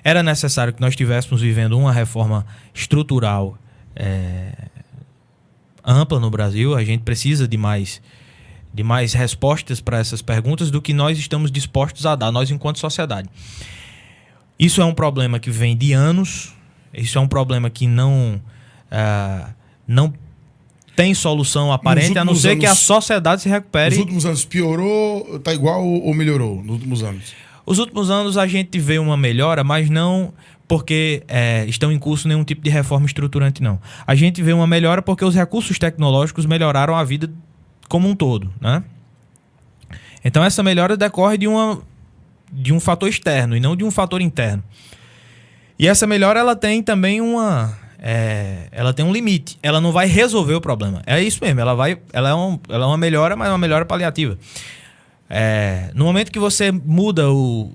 Era necessário que nós estivéssemos vivendo uma reforma estrutural ampla no Brasil. A gente precisa de mais respostas para essas perguntas do que nós estamos dispostos a dar, nós enquanto sociedade. Isso é um problema que vem de anos, isso é um problema que não tem solução aparente, a não ser que a sociedade se recupere. Nos últimos anos piorou, tá igual ou melhorou nos últimos anos? Os últimos anos a gente vê uma melhora, mas não porque estão em curso nenhum tipo de reforma estruturante, não. A gente vê uma melhora porque os recursos tecnológicos melhoraram a vida como um todo, né? Então essa melhora decorre de um fator externo e não de um fator interno. E essa melhora ela tem também ela tem um limite. Ela não vai resolver o problema. É isso mesmo. Ela é uma melhora, mas é uma melhora paliativa. No momento que você muda o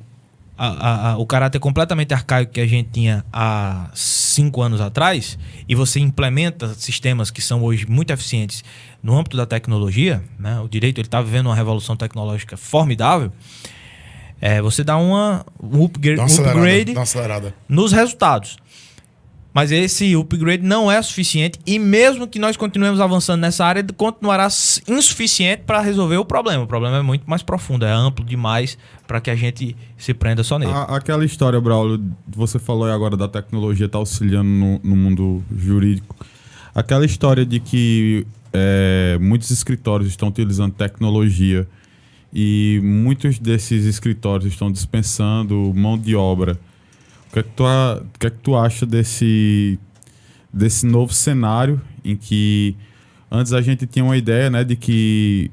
caráter completamente arcaico que a gente tinha há 5 anos atrás e você implementa sistemas que são hoje muito eficientes no âmbito da tecnologia, né? O direito está vivendo uma revolução tecnológica formidável. Você dá um upgrade nos resultados. Mas esse upgrade não é suficiente e mesmo que nós continuemos avançando nessa área, continuará insuficiente para resolver o problema. O problema é muito mais profundo, é amplo demais para que a gente se prenda só nele. Aquela história, Braulio, você falou aí agora da tecnologia estar auxiliando no mundo jurídico. Aquela história de que muitos escritórios estão utilizando tecnologia e muitos desses escritórios estão dispensando mão de obra. O que é que tu acha desse novo cenário em que antes a gente tinha uma ideia, né, de que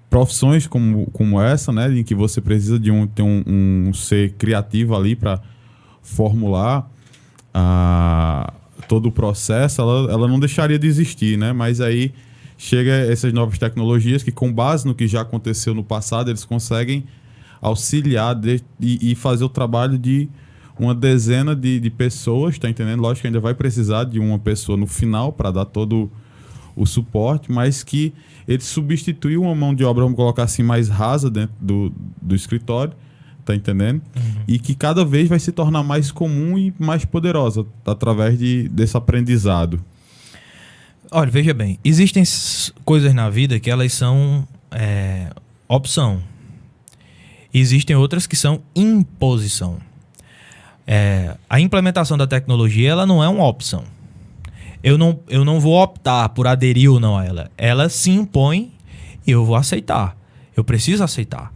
profissões como essa, né, em que você precisa de ter um ser criativo ali para formular todo o processo, ela não deixaria de existir, né? Mas aí chega essas novas tecnologias que, com base no que já aconteceu no passado, eles conseguem auxiliar e fazer o trabalho de uma dezena de pessoas, tá entendendo? Lógico que ainda vai precisar de uma pessoa no final para dar todo o suporte, mas que ele substitui uma mão de obra, vamos colocar assim, mais rasa dentro do escritório, tá entendendo? Uhum. E que cada vez vai se tornar mais comum e mais poderosa através desse aprendizado. Olha, veja bem, existem coisas na vida que elas são opção. Existem outras que são imposição. A implementação da tecnologia ela não é uma opção. Eu não vou optar por aderir ou não a ela. Ela se impõe e eu vou aceitar. Eu preciso aceitar.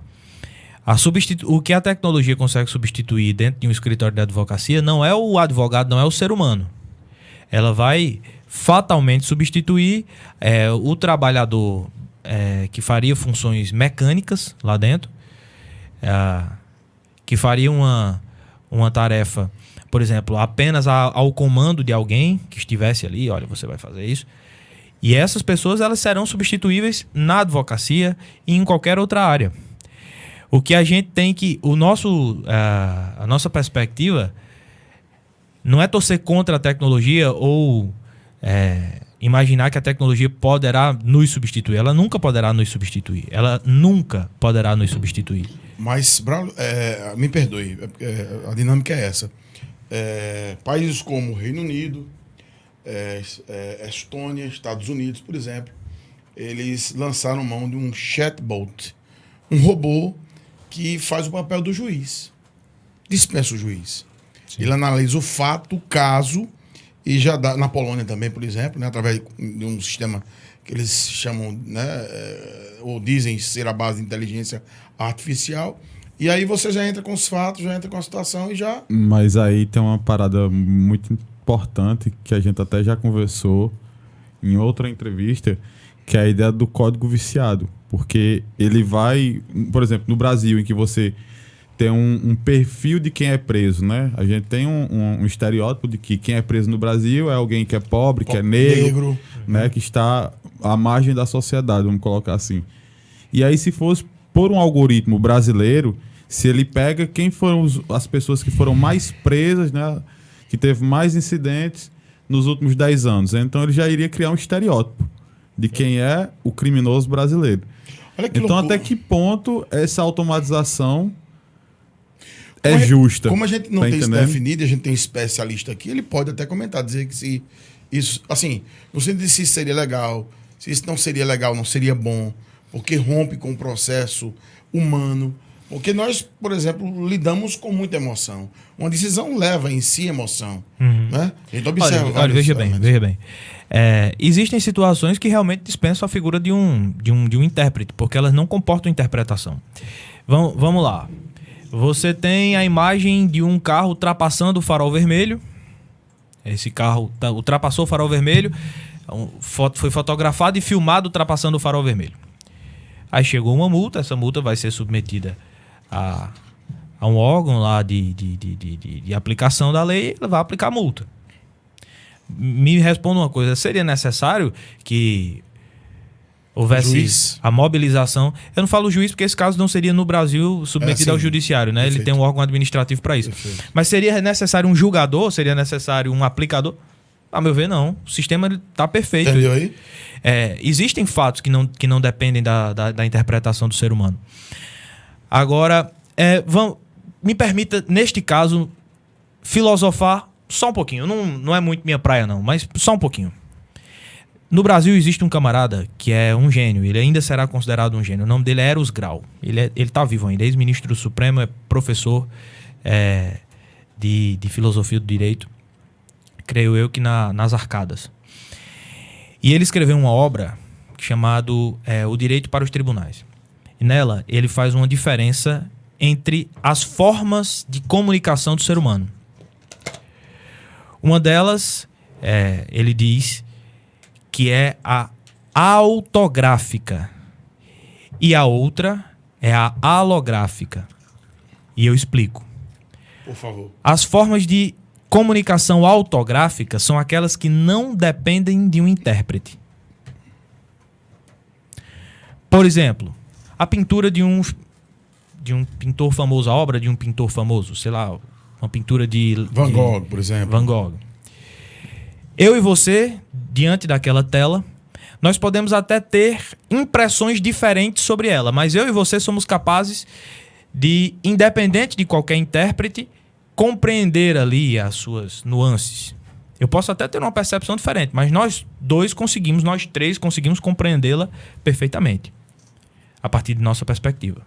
O que a tecnologia consegue substituir dentro de um escritório de advocacia não é o advogado, não é o ser humano. Ela vai fatalmente substituir o trabalhador que faria funções mecânicas lá dentro, que faria uma tarefa, por exemplo, apenas ao comando de alguém que estivesse ali, olha, você vai fazer isso. E essas pessoas elas serão substituíveis na advocacia e em qualquer outra área. O que a gente tem que... a nossa perspectiva não é torcer contra a tecnologia ou imaginar que a tecnologia poderá nos substituir. Ela nunca poderá nos substituir. Ela nunca poderá nos substituir. Mas, Braulio, me perdoe, a dinâmica é essa. Países como Reino Unido, Estônia, Estados Unidos, por exemplo, eles lançaram mão de um chatbot, um robô que faz o papel do juiz. Dispensa o juiz. Sim. Ele analisa o fato, o caso, e já dá, na Polônia também, por exemplo, né, através de um sistema que eles chamam, né, ou dizem ser a base de inteligência artificial, e aí você já entra com os fatos, já entra com a situação e já... Mas aí tem uma parada muito importante que a gente até já conversou em outra entrevista, que é a ideia do código viciado, porque ele vai, por exemplo, no Brasil, em que você tem um perfil de quem é preso, né? A gente tem um estereótipo de que quem é preso no Brasil é alguém que é pobre, que é negro, né? Que está à margem da sociedade, vamos colocar assim. E aí, se fosse por um algoritmo brasileiro, se ele pega quem foram as pessoas que foram mais presas, né? Que teve mais incidentes nos últimos 10 anos. Então, ele já iria criar um estereótipo de quem é o criminoso brasileiro. Então, até que ponto essa automatização é justa. Como a gente não Tá tem isso entendendo? definido, a gente tem um especialista aqui, ele pode até comentar, dizer que se isso, assim, no sentido de se isso seria legal, se isso não seria legal, não seria bom, porque rompe com o processo humano. Porque nós, por exemplo, lidamos com muita emoção. Uma decisão leva em si emoção. Né? A gente observa. Olha, vários veja bem, elementos. veja bem. Existem situações que realmente dispensam a figura de um intérprete, porque elas não comportam interpretação. Vamos lá. Você tem a imagem de um carro ultrapassando o farol vermelho. Esse carro ultrapassou o farol vermelho, foi fotografado e filmado ultrapassando o farol vermelho. Aí chegou uma multa, essa multa vai ser submetida a um órgão lá de aplicação da lei, ele vai aplicar a multa. Me responda uma coisa, seria necessário que houvesse Juiz. a mobilização? Eu não falo juiz porque esse caso não seria no Brasil submetido ao judiciário, né? Perfeito. Ele tem um órgão administrativo para isso. Perfeito. Mas seria necessário um julgador? Seria necessário um aplicador? A meu ver, não. O sistema está perfeito. Entendeu aí? Existem fatos que não dependem da interpretação do ser humano. Agora, me permita, neste caso, filosofar só um pouquinho. Não é muito minha praia, não, mas só um pouquinho. No Brasil existe um camarada que é um gênio. Ele ainda será considerado um gênio. O nome dele é Eros Grau. Ele está vivo ainda. Ex-ministro do Supremo, é professor de filosofia do direito. Creio eu que nas Arcadas. E ele escreveu uma obra chamada O Direito para os Tribunais. E nela ele faz uma diferença entre as formas de comunicação do ser humano. Uma delas, ele diz que é a autográfica. E a outra é a alográfica. E eu explico. Por favor. As formas de comunicação autográfica são aquelas que não dependem de um intérprete. Por exemplo, a pintura de um pintor famoso, a obra de um pintor famoso, sei lá, uma pintura de Van Gogh, por exemplo. Van Gogh. Eu e você, diante daquela tela, nós podemos até ter impressões diferentes sobre ela, mas eu e você somos capazes de, independente de qualquer intérprete, compreender ali as suas nuances. Eu posso até ter uma percepção diferente, mas nós três conseguimos compreendê-la perfeitamente, a partir de nossa perspectiva.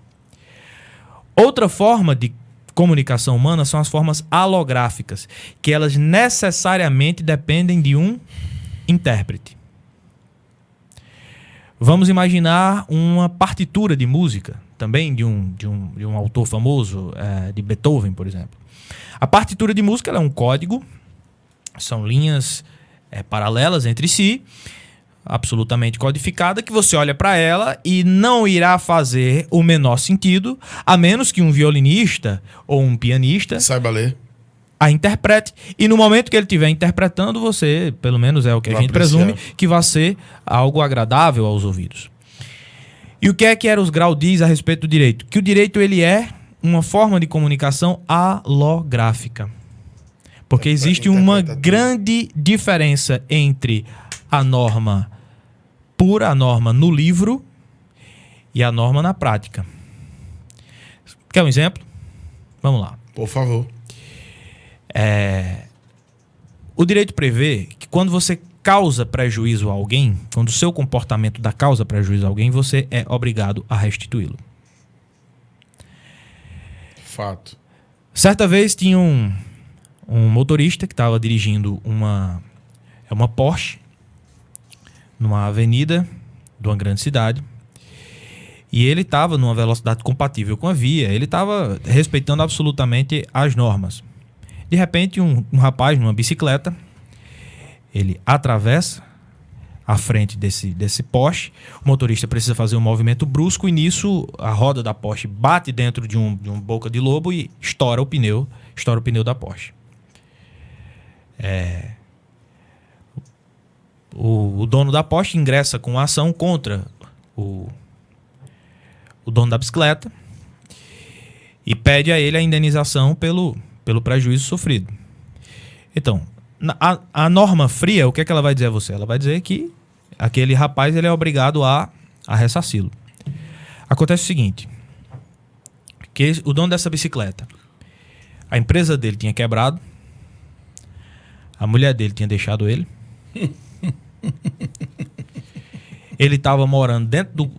Outra forma de comunicação humana são as formas alográficas, que elas necessariamente dependem de um intérprete. Vamos imaginar uma partitura de música, também de um autor famoso, de Beethoven, por exemplo. A partitura de música ela é um código, são linhas paralelas entre si, absolutamente codificada, que você olha para ela e não irá fazer o menor sentido, a menos que um violinista ou um pianista Saiba ler. a interprete. E no momento que ele estiver interpretando, você, pelo menos é o que a gente presume, que vai ser algo agradável aos ouvidos. E o que é que Eros Grau diz a respeito do direito? Que o direito ele é uma forma de comunicação alográfica. Porque existe uma grande diferença entre a norma pura, a norma no livro, e a norma na prática. Quer um exemplo? Vamos lá. Por favor. O direito prevê que quando você causa prejuízo a alguém, quando o seu comportamento dá causa prejuízo a alguém, você é obrigado a restituí-lo. Fato. Certa vez tinha um motorista que estava dirigindo uma Porsche numa avenida de uma grande cidade, e ele estava numa velocidade compatível com a via, ele estava respeitando absolutamente as normas. De repente, um rapaz numa bicicleta, ele atravessa a frente desse Porsche, o motorista precisa fazer um movimento brusco e nisso a roda da Porsche bate dentro de um boca de lobo e estoura o pneu da Porsche. O dono da Porsche ingressa com a ação contra o dono da bicicleta e pede a ele a indenização pelo prejuízo sofrido. Então, a norma fria, o que é que ela vai dizer a você? Ela vai dizer que aquele rapaz ele é obrigado a ressarci-lo. Acontece o seguinte, que o dono dessa bicicleta, A empresa dele tinha quebrado. A mulher dele tinha deixado ele. Ele estava morando dentro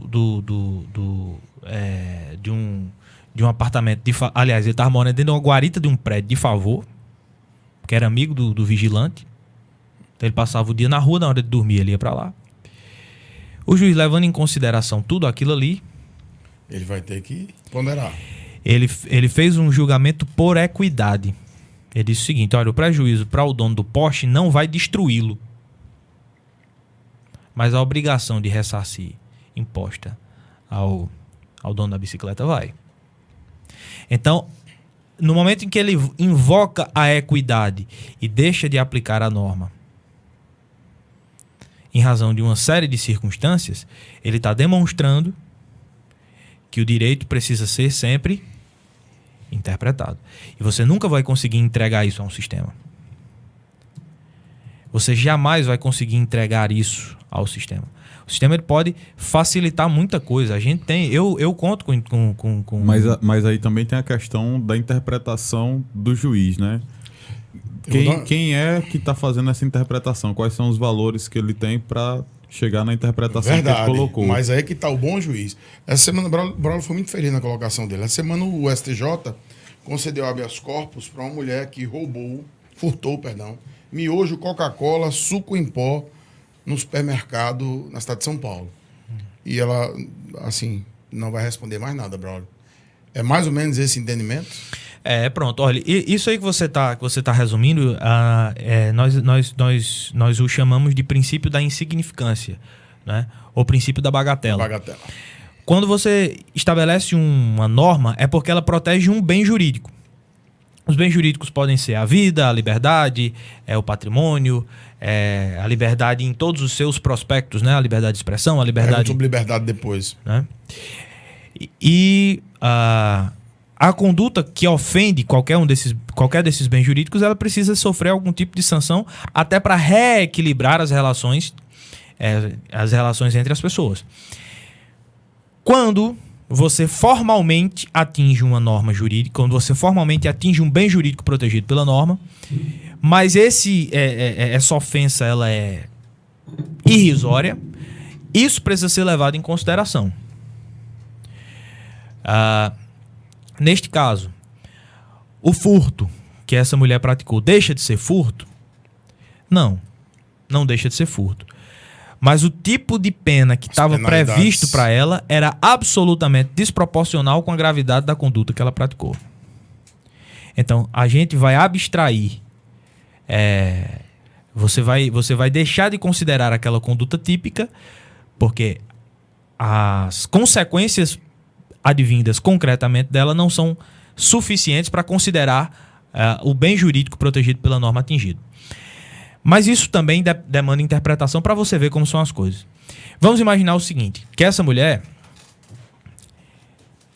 de um apartamento. Aliás, ele estava morando dentro de uma guarita de um prédio de favor, que era amigo do vigilante. Então ele passava o dia na rua, na hora de dormir ele ia para lá. O juiz, levando em consideração tudo aquilo ali, ele vai ter que ponderar. Ele fez um julgamento por equidade. Ele disse o seguinte: olha, o prejuízo para o dono do poste não vai destruí-lo, mas a obrigação de ressarcir imposta ao dono da bicicleta vai. Então, no momento em que ele invoca a equidade e deixa de aplicar a norma em razão de uma série de circunstâncias, ele está demonstrando que o direito precisa ser sempre interpretado. E você nunca vai conseguir entregar isso a um sistema. Você jamais vai conseguir entregar isso ao sistema. O sistema ele pode facilitar muita coisa. A gente tem... Eu conto com... Mas aí também tem a questão da interpretação do juiz, né? Quem é que está fazendo essa interpretação? Quais são os valores que ele tem para chegar na interpretação que ele colocou? Mas aí que está o bom juiz. Essa semana o Braulio foi muito feliz na colocação dele. Essa semana o STJ concedeu habeas corpus para uma mulher que furtou, miojo, Coca-Cola, suco em pó no supermercado na cidade de São Paulo. E ela, assim, não vai responder mais nada, Braulio. É mais ou menos esse entendimento? Pronto. Olha, isso aí que você tá resumindo, nós o chamamos de princípio da insignificância, né? Ou princípio da bagatela. Quando você estabelece uma norma, é porque ela protege um bem jurídico. Os bens jurídicos podem ser a vida, a liberdade, o patrimônio, a liberdade em todos os seus prospectos, né? A liberdade de expressão, a liberdade... sobre liberdade depois. Né? E a conduta que ofende qualquer desses bens jurídicos, ela precisa sofrer algum tipo de sanção até para reequilibrar as relações entre as pessoas. Quando você formalmente atinge uma norma jurídica, quando você formalmente atinge um bem jurídico protegido pela norma, mas essa ofensa ela é irrisória, isso precisa ser levado em consideração. Neste caso, o furto que essa mulher praticou deixa de ser furto? Não deixa de ser furto. Mas o tipo de pena que estava previsto para ela era absolutamente desproporcional com a gravidade da conduta que ela praticou. Então, a gente vai abstrair. Você vai deixar de considerar aquela conduta típica, porque as consequências advindas concretamente dela não são suficientes para considerar o bem jurídico protegido pela norma atingido. Mas isso também demanda interpretação para você ver como são as coisas. Vamos imaginar o seguinte, que essa mulher,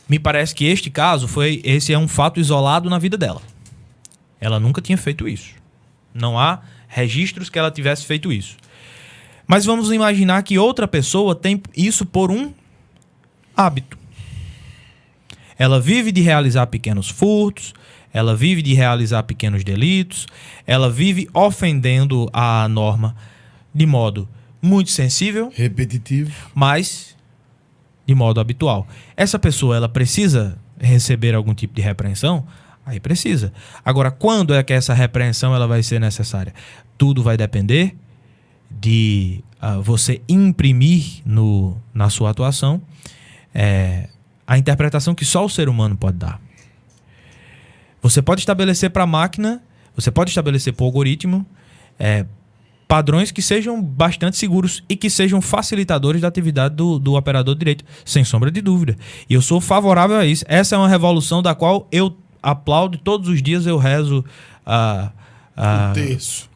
me parece que este caso esse é um fato isolado na vida dela. Ela nunca tinha feito isso. Não há registros que ela tivesse feito isso. Mas vamos imaginar que outra pessoa tem isso por um hábito. Ela vive de realizar pequenos furtos, ela vive de realizar pequenos delitos, ela vive ofendendo a norma de modo muito sensível, repetitivo, mas de modo habitual. Essa pessoa, ela precisa receber algum tipo de repreensão? Aí precisa. Agora, quando é que essa repreensão ela vai ser necessária? Tudo vai depender de você imprimir na sua atuação a interpretação que só o ser humano pode dar. Você pode estabelecer para a máquina, você pode estabelecer para o algoritmo padrões que sejam bastante seguros e que sejam facilitadores da atividade do operador de direito, sem sombra de dúvida. E eu sou favorável a isso. Essa é uma revolução da qual eu aplaudo, todos os dias eu rezo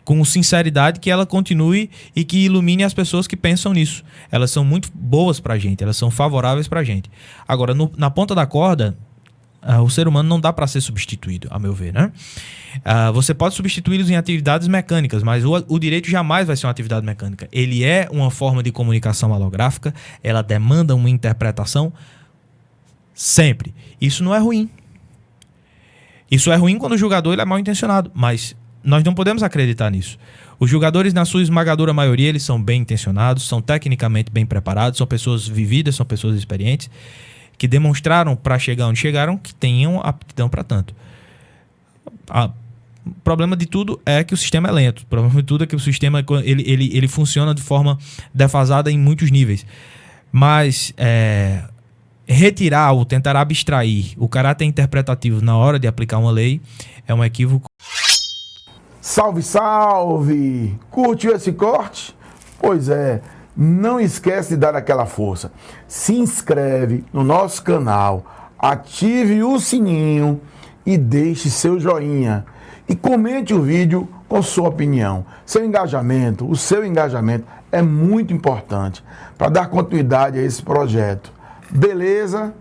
com sinceridade que ela continue e que ilumine as pessoas que pensam nisso. Elas são muito boas para a gente, elas são favoráveis para a gente. Agora, na ponta da corda, o ser humano não dá para ser substituído, a meu ver, né? Você pode substituí-los em atividades mecânicas, mas o direito jamais vai ser uma atividade mecânica. Ele é uma forma de comunicação halográfica, ela demanda uma interpretação sempre. Isso não é ruim. Isso é ruim quando o julgador ele é mal intencionado, mas nós não podemos acreditar nisso. Os julgadores, na sua esmagadora maioria, eles são bem intencionados, são tecnicamente bem preparados, são pessoas vividas, são pessoas experientes, que demonstraram para chegar onde chegaram que tenham aptidão para tanto. O problema de tudo é que o sistema é lento. O problema de tudo é que o sistema ele funciona de forma defasada em muitos níveis. Mas retirar ou tentar abstrair o caráter interpretativo na hora de aplicar uma lei é um equívoco. Salve, salve! Curtiu esse corte? Pois é, não esquece de dar aquela força. Se inscreve no nosso canal, ative o sininho e deixe seu joinha. E comente o vídeo com sua opinião. O seu engajamento é muito importante para dar continuidade a esse projeto. Beleza?